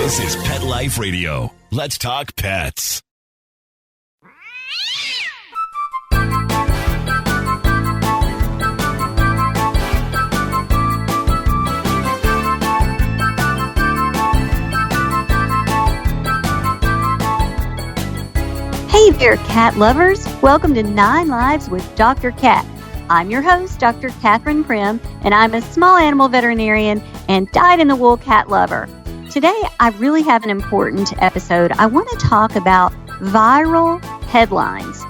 This is Pet Life Radio. Let's talk pets. Hey there, cat lovers. Welcome to 9 Lives with Dr. Cat. I'm your host, Dr. Catherine Prim, and I'm a small animal veterinarian and dyed-in-the-wool cat lover. Today, I really have an important episode. I want to talk about viral headlines.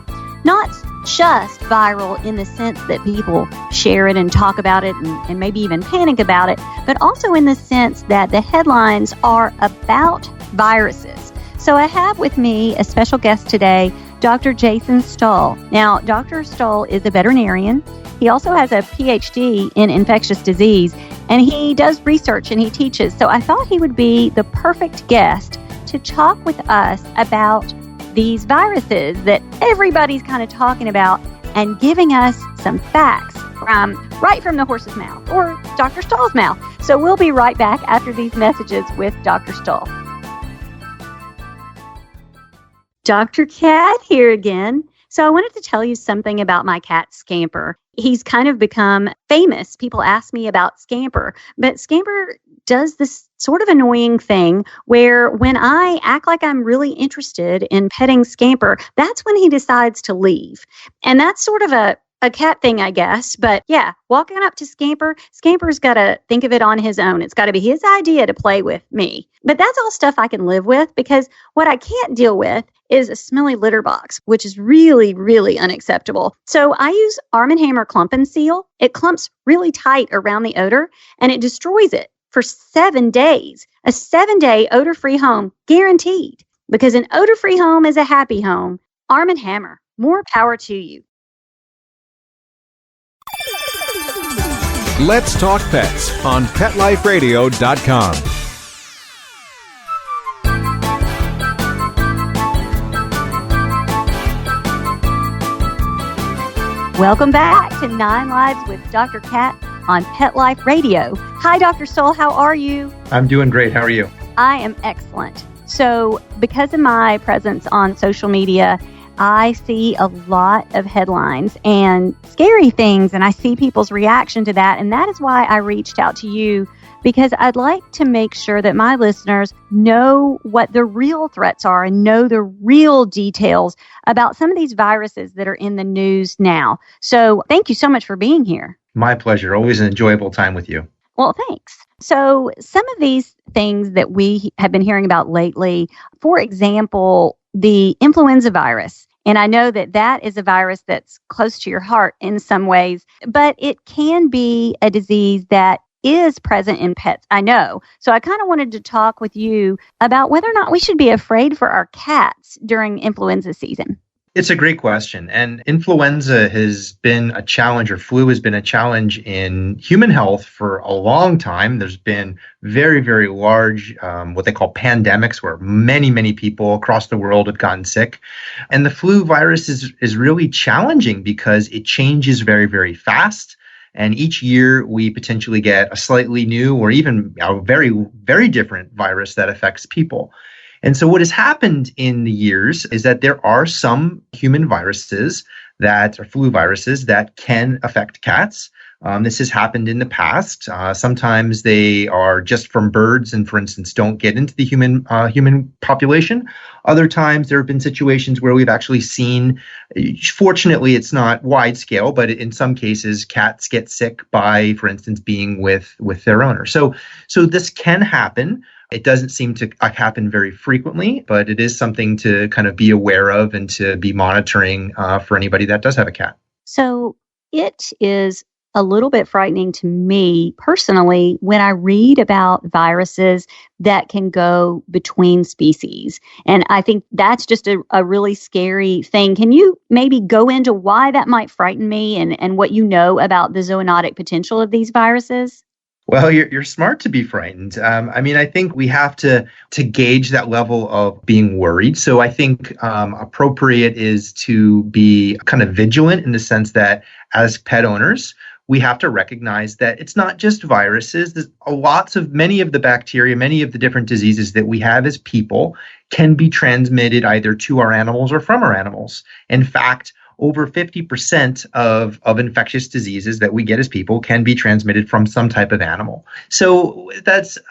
Not just viral in the sense that people share it and talk about it and maybe even panic about it, but also in the sense that the headlines are about viruses. So I have with me a special guest today, Dr. Jason Stull. Now, Dr. Stull is a veterinarian. He also has a PhD in infectious disease, and he does research and he teaches. So I thought he would be the perfect guest to talk with us about these viruses that everybody's kind of talking about and giving us some facts right from the horse's mouth or Dr. Stull's mouth. So we'll be right back after these messages with Dr. Stull. Dr. Cat here again. So I wanted to tell you something about my cat Scamper. He's kind of become famous. People ask me about Scamper, but Scamper does this sort of annoying thing where when I act like I'm really interested in petting Scamper, that's when he decides to leave. And that's sort of a cat thing, I guess. But yeah, walking up to Scamper's got to think of it on his own. It's got to be his idea to play with me. But that's all stuff I can live with, because what I can't deal with is a smelly litter box, which is really, really unacceptable. So I use Arm & Hammer Clump and Seal. It clumps really tight around the odor and it destroys it for 7 days. A 7-day odor-free home guaranteed, because an odor-free home is a happy home. Arm & Hammer, more power to you. Let's Talk Pets on PetLifeRadio.com. Welcome back to 9 Lives with Dr. Cat on Pet Life Radio. Hi, Dr. Stull. How are you? I'm doing great. How are you? I am excellent. So because of my presence on social media, I see a lot of headlines and scary things, and I see people's reaction to that. And that is why I reached out to you, because I'd like to make sure that my listeners know what the real threats are and know the real details about some of these viruses that are in the news now. So thank you so much for being here. My pleasure. Always an enjoyable time with you. Well, thanks. So some of these things that we have been hearing about lately, for example, the influenza virus. And I know that that is a virus that's close to your heart in some ways, but it can be a disease that is present in pets, I know. So I kind of wanted to talk with you about whether or not we should be afraid for our cats during influenza season. It's a great question. And influenza has been a challenge, or flu has been a challenge in human health for a long time. There's been very, very large, what they call pandemics, where many, many people across the world have gotten sick. And the flu virus is really challenging because it changes very, very fast. And each year we potentially get a slightly new or even a very, very different virus that affects people. And so what has happened in the years is that there are some human viruses that are flu viruses that can affect cats. This has happened in the past. Sometimes they are just from birds and, for instance, don't get into the human population. Other times there have been situations where we've actually seen, fortunately, it's not wide scale, but in some cases, cats get sick by, for instance, being with their owner. So this can happen. It doesn't seem to happen very frequently, but it is something to kind of be aware of and to be monitoring for anybody that does have a cat. So it is a little bit frightening to me personally when I read about viruses that can go between species. And I think that's just a really scary thing. Can you maybe go into why that might frighten me and what you know about the zoonotic potential of these viruses? Well, you're smart to be frightened. I think we have to gauge that level of being worried. So I think appropriate is to be kind of vigilant in the sense that as pet owners, we have to recognize that it's not just viruses. There's many of the bacteria, many of the different diseases that we have as people can be transmitted either to our animals or from our animals. In fact, over 50% of infectious diseases that we get as people can be transmitted from some type of animal. So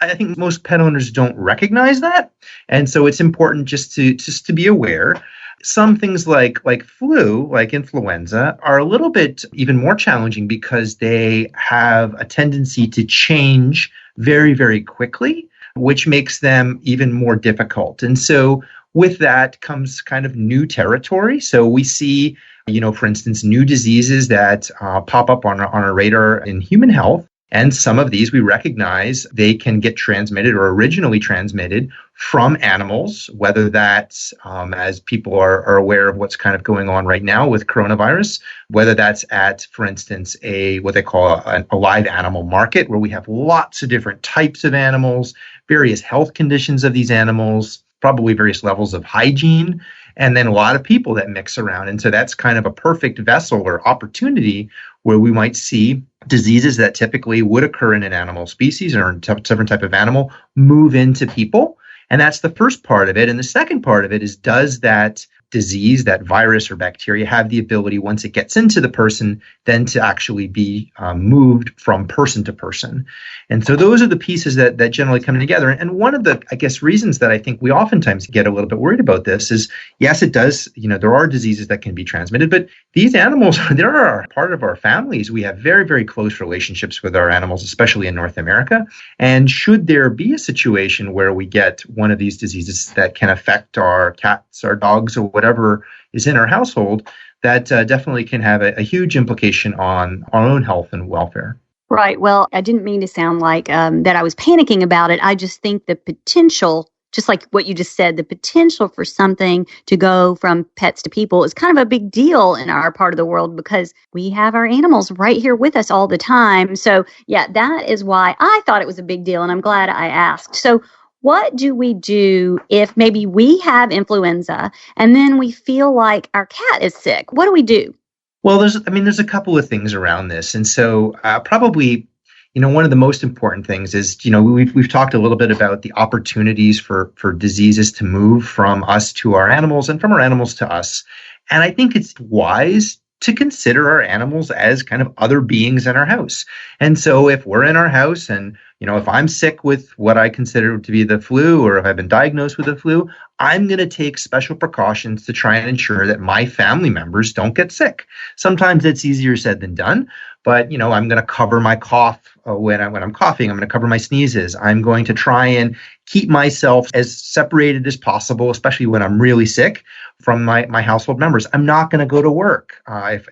I think most pet owners don't recognize that. And so it's important just to be aware. Some things like flu, like influenza, are a little bit even more challenging because they have a tendency to change very, very quickly, which makes them even more difficult. And so with that comes kind of new territory. So we see, for instance, new diseases that pop up on our radar in human health. And some of these we recognize they can get transmitted or originally transmitted from animals, whether that's as people are aware of what's kind of going on right now with coronavirus, whether that's at, for instance, what they call a live animal market, where we have lots of different types of animals, various health conditions of these animals, probably various levels of hygiene, and then a lot of people that mix around. And so that's kind of a perfect vessel or opportunity where we might see diseases that typically would occur in an animal species or a different type of animal move into people. And that's the first part of it. And the second part of it is, does that disease, that virus or bacteria, have the ability, once it gets into the person, then to actually be moved from person to person? And so those are the pieces that generally come together. And one of the, reasons that I think we oftentimes get a little bit worried about this is, yes, it does, there are diseases that can be transmitted, but these animals, they're part of our families. We have very, very close relationships with our animals, especially in North America. And should there be a situation where we get one of these diseases that can affect our cats, our dogs, or whatever is in our household, that definitely can have a huge implication on our own health and welfare. Right. Well, I didn't mean to sound like that I was panicking about it. I just think the potential, just like what you just said, the potential for something to go from pets to people is kind of a big deal in our part of the world because we have our animals right here with us all the time. So, yeah, that is why I thought it was a big deal, and I'm glad I asked. So, what do we do if maybe we have influenza and then we feel like our cat is sick? What do we do? Well, there's a couple of things around this. And so probably, one of the most important things is, we've talked a little bit about the opportunities for diseases to move from us to our animals and from our animals to us. And I think it's wise to consider our animals as kind of other beings in our house. And so if we're in our house and, if I'm sick with what I consider to be the flu, or if I've been diagnosed with the flu, I'm going to take special precautions to try and ensure that my family members don't get sick. Sometimes it's easier said than done, but, I'm going to cover my cough when I'm coughing. I'm going to cover my sneezes. I'm going to try and keep myself as separated as possible, especially when I'm really sick, from my household members. I'm not going to go to work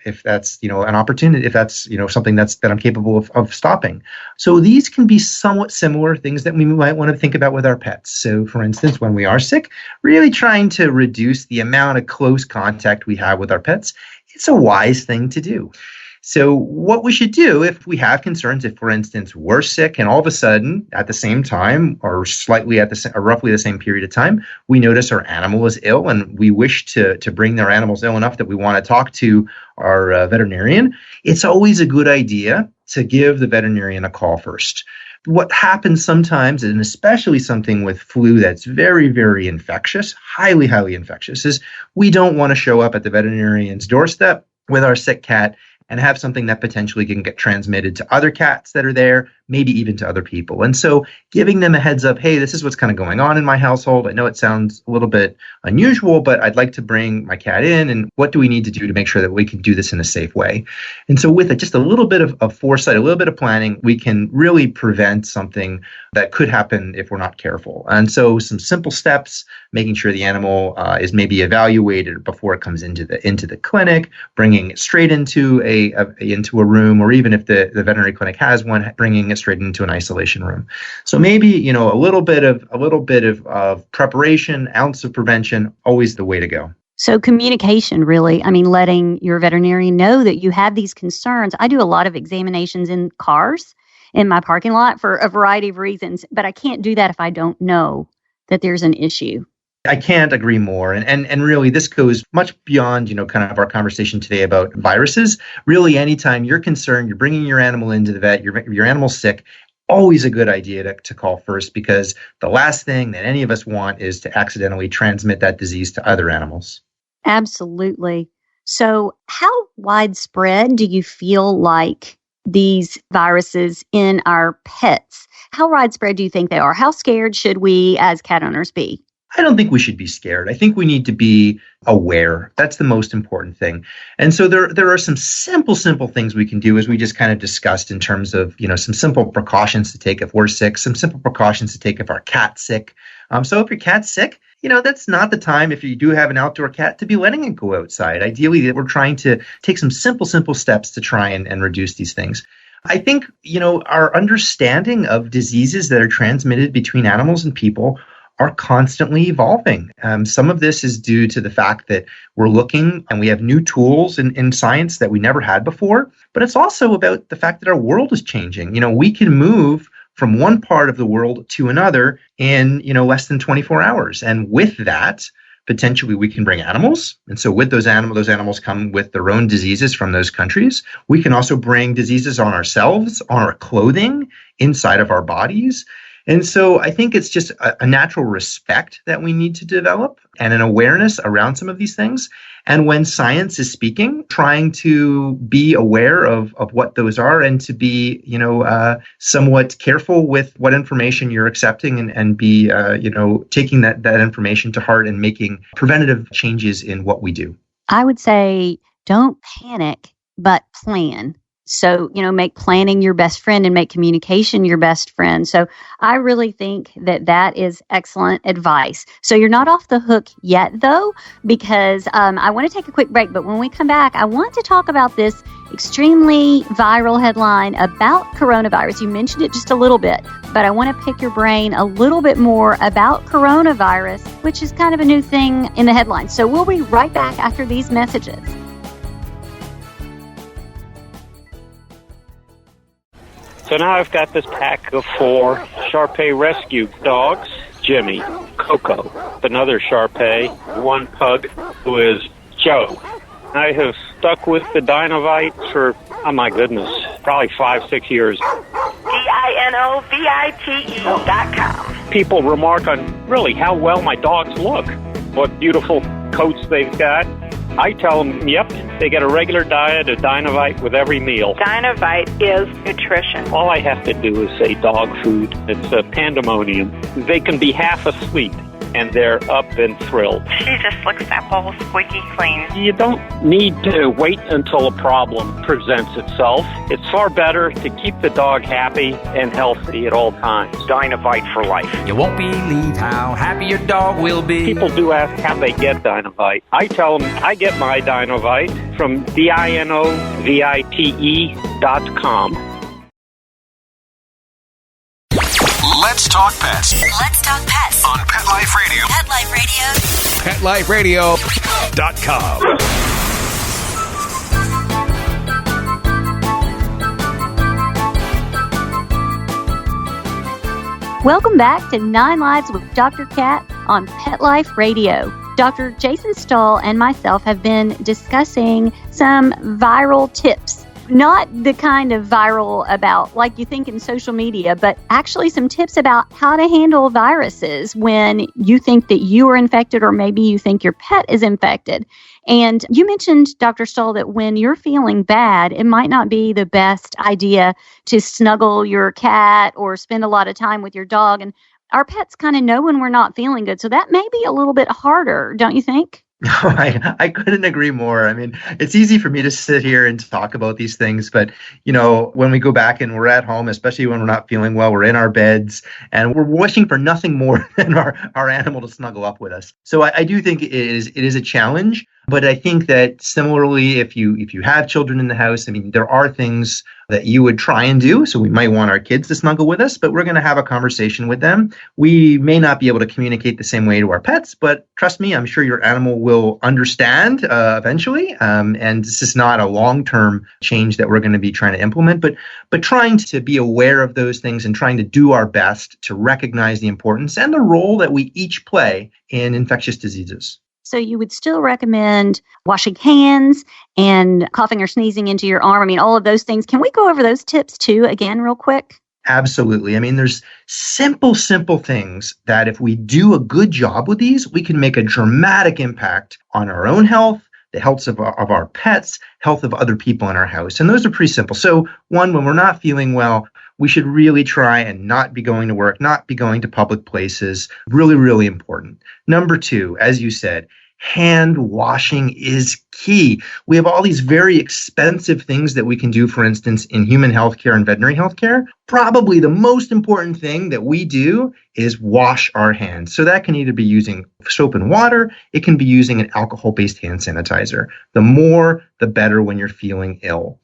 if that's, an opportunity, if that's, something that I'm capable of stopping. So these can be somewhat similar things that we might want to think about with our pets. So for instance, when we are sick, really trying to reduce the amount of close contact we have with our pets, it's a wise thing to do. So what we should do if we have concerns, if, for instance, we're sick and all of a sudden at the same time or slightly at roughly the same period of time, we notice our animal is ill and we wish to bring our animals ill enough that we want to talk to our veterinarian, it's always a good idea to give the veterinarian a call first. What happens sometimes, and especially something with flu that's very, very infectious, highly, highly infectious, is we don't want to show up at the veterinarian's doorstep with our sick cat and have something that potentially can get transmitted to other cats that are there, maybe even to other people. And so giving them a heads up, hey, this is what's kind of going on in my household. I know it sounds a little bit unusual, but I'd like to bring my cat in. And what do we need to do to make sure that we can do this in a safe way? And so with just a little bit of foresight, a little bit of planning, we can really prevent something that could happen if we're not careful. And so some simple steps, making sure the animal is maybe evaluated before it comes into the clinic, bringing it straight into a room, or even if the veterinary clinic has one, bringing it straight into an isolation room. So maybe, a little bit of preparation, ounce of prevention, always the way to go. So communication, really. I mean, letting your veterinarian know that you have these concerns. I do a lot of examinations in cars in my parking lot for a variety of reasons, but I can't do that if I don't know that there's an issue. I can't agree more. And really, this goes much beyond, kind of our conversation today about viruses. Really, anytime you're concerned, you're bringing your animal into the vet, your animal's sick, always a good idea to call first, because the last thing that any of us want is to accidentally transmit that disease to other animals. Absolutely. So how widespread do you feel like these viruses in our pets? How widespread do you think they are? How scared should we as cat owners be? I don't think we should be scared. I think we need to be aware. That's the most important thing. And so there are some simple things we can do, as we just kind of discussed, in terms of, some simple precautions to take if we're sick, some simple precautions to take if our cat's sick. So if your cat's sick, that's not the time, if you do have an outdoor cat, to be letting it go outside. Ideally, we're trying to take some simple steps to try and reduce these things. I think, our understanding of diseases that are transmitted between animals and people are constantly evolving. Some of this is due to the fact that we're looking and we have new tools in science that we never had before, but it's also about the fact that our world is changing. We can move from one part of the world to another in, less than 24 hours. And with that, potentially we can bring animals. And so with those animals come with their own diseases from those countries. We can also bring diseases on ourselves, on our clothing, inside of our bodies. And so I think it's just a natural respect that we need to develop, and an awareness around some of these things. And when science is speaking, trying to be aware of what those are, and to be, somewhat careful with what information you're accepting, and be, taking that information to heart and making preventative changes in what we do. I would say don't panic, but plan. So, make planning your best friend and make communication your best friend. So I really think that is excellent advice. So you're not off the hook yet, though, because I want to take a quick break. But when we come back, I want to talk about this extremely viral headline about coronavirus. You mentioned it just a little bit, but I want to pick your brain a little bit more about coronavirus, which is kind of a new thing in the headlines. So we'll be right back after these messages. So now I've got this pack of 4 Shar-Pei rescue dogs. Jimmy, Coco, another Shar-Pei, one pug who is Joe. I have stuck with the Dinovite for, oh my goodness, probably 5-6 years. DINOVITE.com. People remark on really how well my dogs look, what beautiful coats they've got. I tell them, yep, they get a regular diet of Dinovite with every meal. Dinovite is nutrition. All I have to do is say dog food. It's a pandemonium. They can be half asleep, and they're up and thrilled. She just looks that bowl squeaky clean. You don't need to wait until a problem presents itself. It's far better to keep the dog happy and healthy at all times. Dinovite for life. You won't believe how happy your dog will be. People do ask how they get Dinovite. I tell them I get my Dinovite from DINOVITE.com. Let's talk pets Let's talk pets on Pet Life Radio. Pet Life Radio. PetLifeRadio.com. Welcome back to 9 Lives with Dr. Cat on Pet Life Radio. Dr. Jason Stull and myself have been discussing some viral tips. Not the kind of viral about like you think in social media, but actually some tips about how to handle viruses when you think that you are infected, or maybe you think your pet is infected. And you mentioned, Dr. Stull, that when you're feeling bad, it might not be the best idea to snuggle your cat or spend a lot of time with your dog. And our pets kind of know when we're not feeling good. So that may be a little bit harder, don't you think? I couldn't agree more. I mean, it's easy for me to sit here and talk about these things, but, when we go back and we're at home, especially when we're not feeling well, we're in our beds and we're wishing for nothing more than our animal to snuggle up with us. So I do think it is a challenge. But I think that similarly, if you have children in the house, I mean, there are things that you would try and do. So we might want our kids to snuggle with us, but we're going to have a conversation with them. We may not be able to communicate the same way to our pets, but trust me, I'm sure your animal will understand eventually. And this is not a long-term change that we're going to be trying to implement, but trying to be aware of those things and trying to do our best to recognize the importance and the role that we each play in infectious diseases. So you would still recommend washing hands and coughing or sneezing into your arm. I mean, all of those things. Can we go over those tips too, again, real quick? Absolutely. I mean, there's simple things that if we do a good job with these, we can make a dramatic impact on our own health, the health of our pets, health of other people in our house. And those are pretty simple. So one, when we're not feeling well, we should really try and not be going to work, not be going to public places. Really, really important. Number two, as you said, hand washing is key. We have all these very expensive things that we can do, for instance, in human healthcare and veterinary healthcare. Probably the most important thing that we do is wash our hands. So that can either be using soap and water, it can be using an alcohol-based hand sanitizer. The more, the better when you're feeling ill.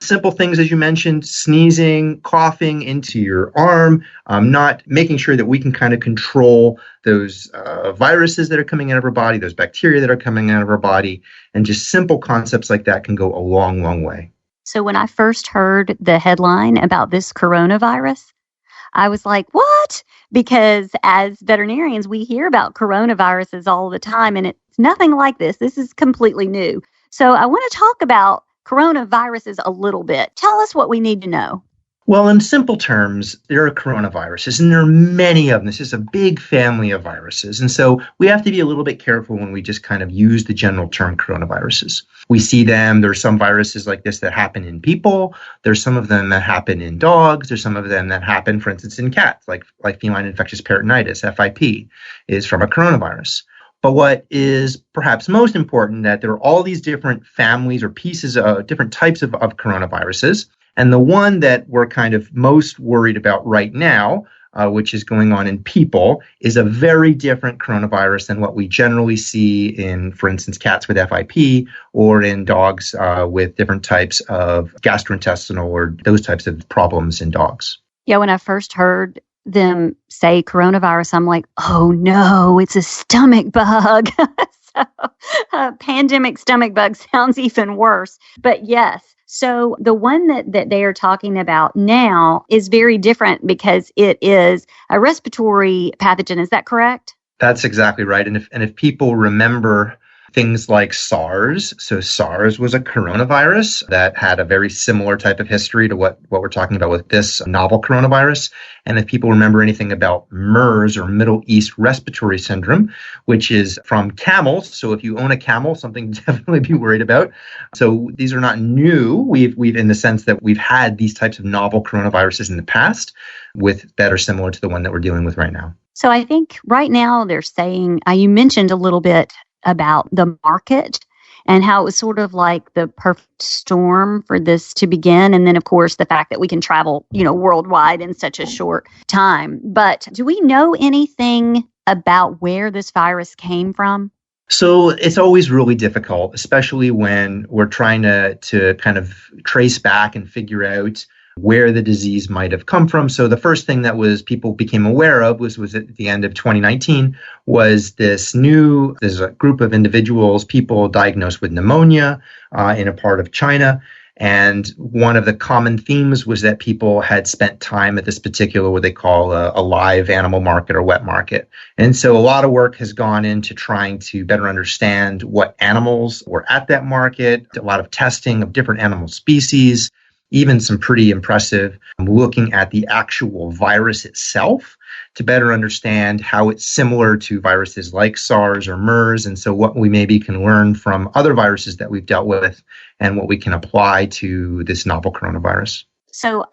Simple things, as you mentioned, sneezing, coughing into your arm, not making sure that we can kind of control those viruses that are coming out of our body, those bacteria that are coming out of our body, and just simple concepts like that can go a long, long way. So when I first heard the headline about this coronavirus, I was like, what? Because as veterinarians, we hear about coronaviruses all the time, and it's nothing like this. This is completely new. So I want to talk about coronaviruses a little bit. Tell us what we need to know. Well, in simple terms, there are coronaviruses, and there are many of them. This is a big family of viruses. And so we have to be a little bit careful when we just kind of use the general term coronaviruses. We see them. There are some viruses like this that happen in people. There's some of them that happen in dogs. There's some of them that happen, for instance, in cats, like feline infectious peritonitis, FIP, is from a coronavirus. But what is perhaps most important, that there are all these different families or pieces of different types of coronaviruses. And the one that we're kind of most worried about right now, which is going on in people, is a very different coronavirus than what we generally see in, for instance, cats with FIP or in dogs with different types of gastrointestinal or those types of problems in dogs. Yeah, when I first heard them say coronavirus, I'm like, oh no, it's a stomach bug. Pandemic stomach bug sounds even worse. But yes, so the one that they are talking about now is very different because it is a respiratory pathogen. Is that correct? That's exactly right. And if people remember things like SARS. So SARS was a coronavirus that had a very similar type of history to what we're talking about with this novel coronavirus. And if people remember anything about MERS, or Middle East Respiratory Syndrome, which is from camels. So if you own a camel, something to definitely be worried about. So these are not new. We've in the sense that we've had these types of novel coronaviruses in the past that are similar to the one that we're dealing with right now. So I think right now they're saying, you mentioned a little bit about the market and how it was sort of like the perfect storm for this to begin. And then, of course, the fact that we can travel, worldwide in such a short time. But do we know anything about where this virus came from? So it's always really difficult, especially when we're trying to kind of trace back and figure out where the disease might have come from. So the first thing that people became aware of was at the end of 2019 was there's a group of individuals, people diagnosed with pneumonia in a part of China. And one of the common themes was that people had spent time at this particular, what they call a live animal market or wet market. And so a lot of work has gone into trying to better understand what animals were at that market, a lot of testing of different animal species, even some pretty impressive looking at the actual virus itself to better understand how it's similar to viruses like SARS or MERS. And so what we maybe can learn from other viruses that we've dealt with and what we can apply to this novel coronavirus. So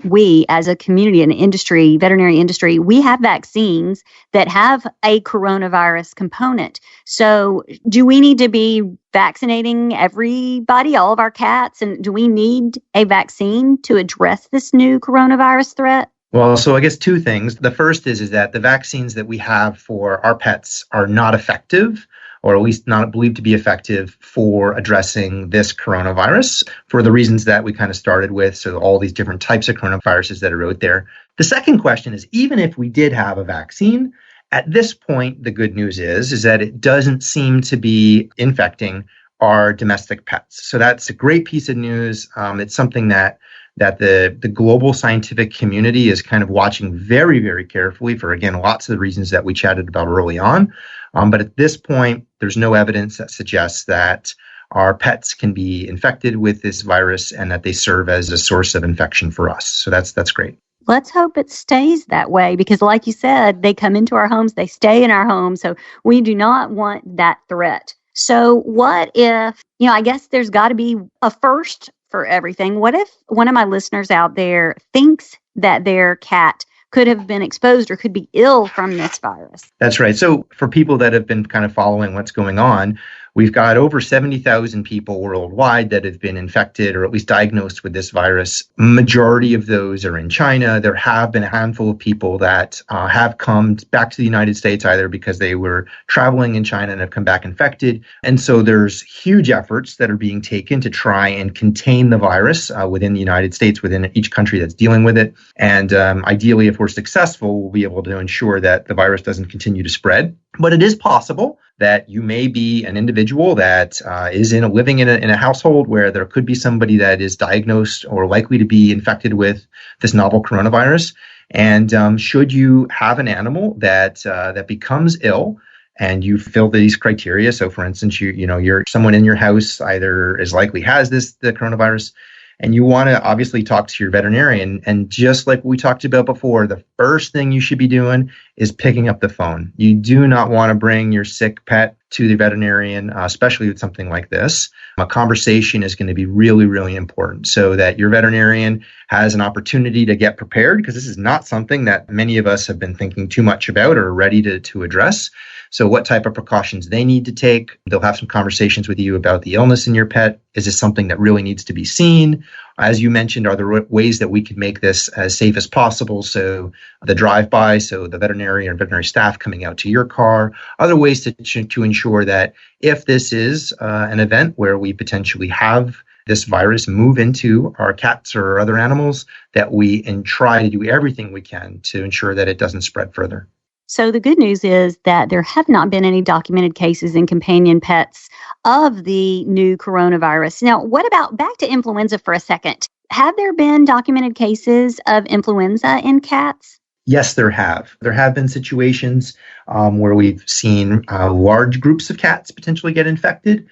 we as a community and industry, veterinary industry, we have vaccines that have a coronavirus component. So do we need to be vaccinating everybody, all of our cats? And do we need a vaccine to address this new coronavirus threat? Well, so I guess two things. The first is that the vaccines that we have for our pets are not effective or at least not believed to be effective for addressing this coronavirus for the reasons that we kind of started with. So all these different types of coronaviruses that are out there. The second question is, even if we did have a vaccine, at this point, the good news is that it doesn't seem to be infecting our domestic pets. So that's a great piece of news. It's something that the global scientific community is kind of watching very, very carefully for, again, lots of the reasons that we chatted about early on. But at this point, there's no evidence that suggests that our pets can be infected with this virus and that they serve as a source of infection for us. So that's great. Let's hope it stays that way because, like you said, they come into our homes, they stay in our homes. So we do not want that threat. So what if, I guess there's got to be a first for everything. What if one of my listeners out there thinks that their cat could have been exposed or could be ill from this virus? That's right. So for people that have been kind of following what's going on, we've got over 70,000 people worldwide that have been infected or at least diagnosed with this virus. Majority of those are in China. There have been a handful of people that have come back to the United States either because they were traveling in China and have come back infected. And so there's huge efforts that are being taken to try and contain the virus within the United States, within each country that's dealing with it. And ideally, if we're successful, we'll be able to ensure that the virus doesn't continue to spread. But it is possible that you may be an individual that is living in a household where there could be somebody that is diagnosed or likely to be infected with this novel coronavirus. And should you have an animal that becomes ill and you fill these criteria, so for instance, you're someone in your house either is likely has the coronavirus, and you want to obviously talk to your veterinarian. And just like we talked about before, the first thing you should be doing is picking up the phone. You do not want to bring your sick pet to the veterinarian, especially with something like this. A conversation is going to be really, really important so that your veterinarian has an opportunity to get prepared, because this is not something that many of us have been thinking too much about or ready to address. So what type of precautions they need to take. They'll have some conversations with you about the illness in your pet. Is this something that really needs to be seen? As you mentioned, are there ways that we can make this as safe as possible? So the drive-by, so the veterinary or veterinary staff coming out to your car, other ways to ensure that if this is an event where we potentially have this virus move into our cats or other animals, that we try to do everything we can to ensure that it doesn't spread further. So the good news is that there have not been any documented cases in companion pets of the new coronavirus. Now, what about back to influenza for a second? Have there been documented cases of influenza in cats? Yes, there have. There have been situations where we've seen large groups of cats potentially get infected.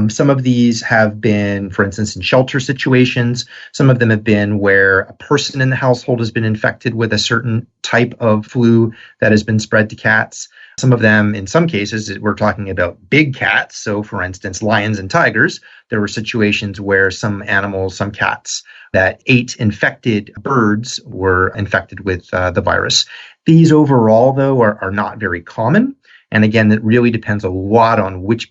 Some of these have been, for instance, in shelter situations. Some of them have been where a person in the household has been infected with a certain type of flu that has been spread to cats. Some of them, in some cases, we're talking about big cats. So, for instance, lions and tigers. There were situations where some animals, some cats that ate infected birds were infected with the virus. These overall, though, are not very common. And again, it really depends a lot on which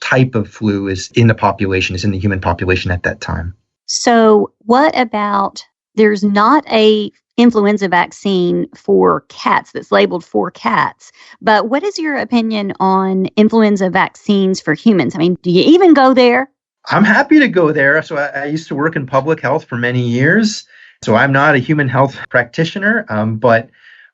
type of flu is in the human population at that time. So what about, there's not a influenza vaccine for cats that's labeled for cats, but what is your opinion on influenza vaccines for humans? I mean, do you even go there? I'm happy to go there. So I used to work in public health for many years. So I'm not a human health practitioner, but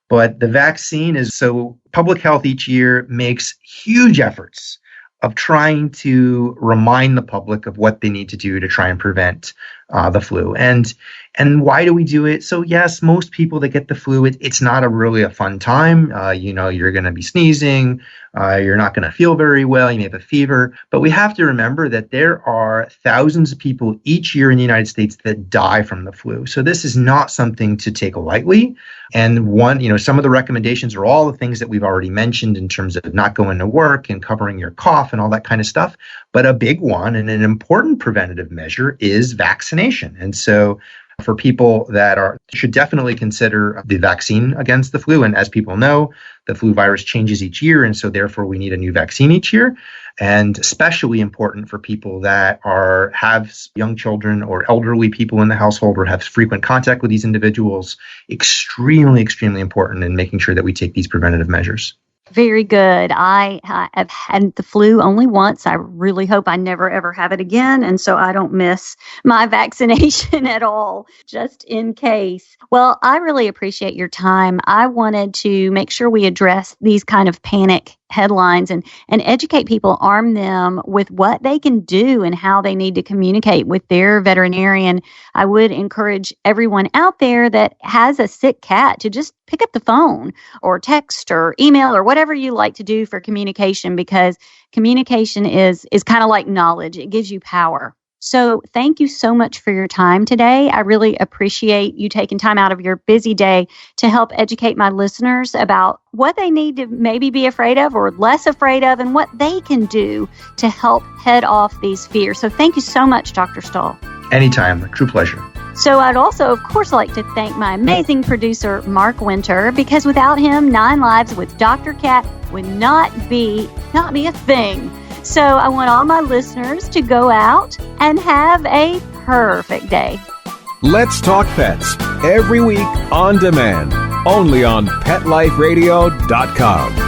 the vaccine is, so public health each year makes huge efforts of trying to remind the public of what they need to do to try and prevent the flu. And why do we do it? So yes, most people that get the flu, it's not really a fun time. You're going to be sneezing. You're not going to feel very well. You may have a fever. But we have to remember that there are thousands of people each year in the United States that die from the flu. So this is not something to take lightly. And some of the recommendations are all the things that we've already mentioned in terms of not going to work and covering your cough and all that kind of stuff. But a big one and an important preventative measure is vaccination. And so for people that should definitely consider the vaccine against the flu. And as people know, the flu virus changes each year. And so therefore we need a new vaccine each year. And especially important for people that have young children or elderly people in the household or have frequent contact with these individuals. Extremely, extremely important in making sure that we take these preventative measures. Very good. I have had the flu only once. I really hope I never, ever have it again. And so I don't miss my vaccination at all, just in case. Well, I really appreciate your time. I wanted to make sure we address these kind of panic headlines and educate people, arm them with what they can do and how they need to communicate with their veterinarian. I would encourage everyone out there that has a sick cat to just pick up the phone or text or email or whatever you like to do for communication, because communication is kind of like knowledge. It gives you power. So thank you so much for your time today. I really appreciate you taking time out of your busy day to help educate my listeners about what they need to maybe be afraid of or less afraid of, and what they can do to help head off these fears. So thank you so much, Dr. Stull. Anytime. A true pleasure. So I'd also, of course, like to thank my amazing producer, Mark Winter, because without him, 9 Lives with Dr. Cat would not be a thing. So I want all my listeners to go out and have a perfect day. Let's Talk Pets, every week on demand, only on PetLifeRadio.com.